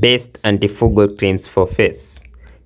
Best antifungal creams for face.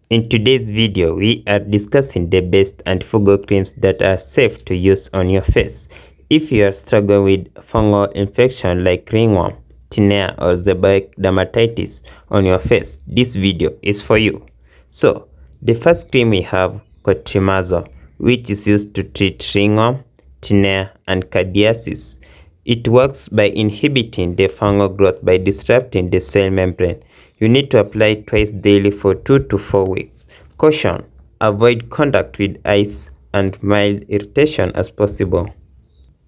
In today's video, we are discussing the best antifungal creams that are safe to use on your face. If you are struggling with fungal infection like ringworm, tinea or seborrheic dermatitis on your face, this video is for you. So, the first cream we have Clotrimazole, which is used to treat ringworm, tinea and candidiasis. It works by inhibiting the fungal growth by disrupting the cell membrane. You need to apply twice daily for 2 to 4 weeks. Caution: avoid contact with eyes and mild irritation as possible.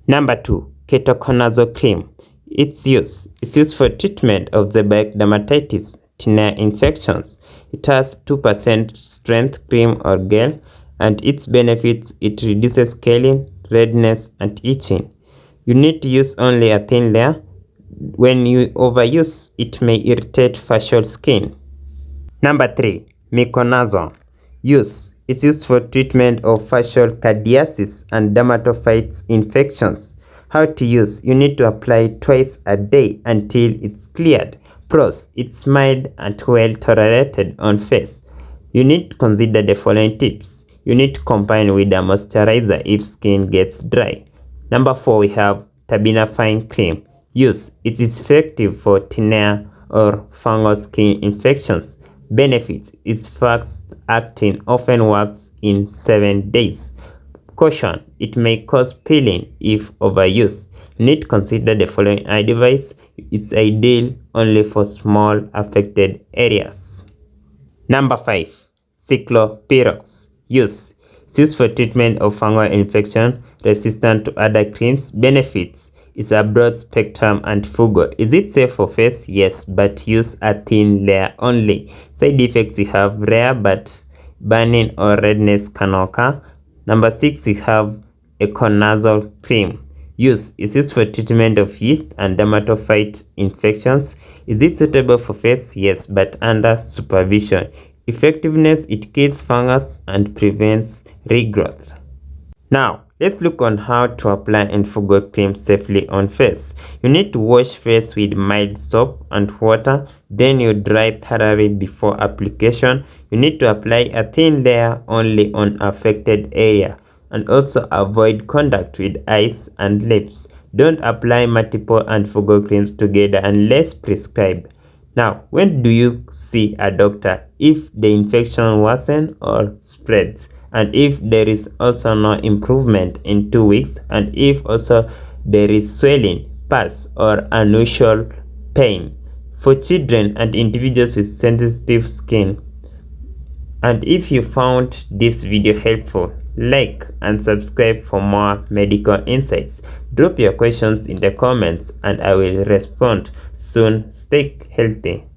Number 2. Ketoconazole cream. Its used for treatment of seborrheic dermatitis, tinea infections. It has 2% strength cream or gel, and its benefits: it reduces scaling, redness, and itching. You need to use only a thin layer. When you overuse, it may irritate facial skin. Number 3. Miconazole. It's used for treatment of facial candidiasis and dermatophytes infections. How to use: you need to apply twice a day until it's cleared. Pros: it's mild and well tolerated on face. You need to consider the following tips. You need to combine with a moisturizer if skin gets dry. Number 4, we have Terbinafine cream. It is effective for tinea or fungal skin infections. Benefits: it's fast acting, often works in 7 days. Caution: it may cause peeling if overused. You need to consider the following advice. It's ideal only for small affected areas. Number 5. Cyclopirox. It's used for treatment of fungal infection resistant to other creams. Benefits: it's a broad spectrum antifungal. Is it safe for face? Yes, but use a thin layer only. Side effects: you have rare but burning or redness can occur. Number 6, you have Itraconazole cream. It's used for treatment of yeast and dermatophyte infections. Is it suitable for face? Yes, but under supervision. Effectiveness: it kills fungus and prevents regrowth. Now, let's look on how to apply antifungal cream safely on face. You need to wash face with mild soap and water, then you dry thoroughly before application. You need to apply a thin layer only on affected area, and also avoid contact with eyes and lips. Don't apply multiple antifungal creams together unless prescribed. Now, when do you see a doctor? If the infection worsens or spreads, and if there is also no improvement in 2 weeks, and if also there is swelling, pus, or unusual pain. For children and individuals with sensitive skin. And if you found this video helpful, like and subscribe for more medical insights. Drop your questions in the comments and I will respond soon. Stay healthy.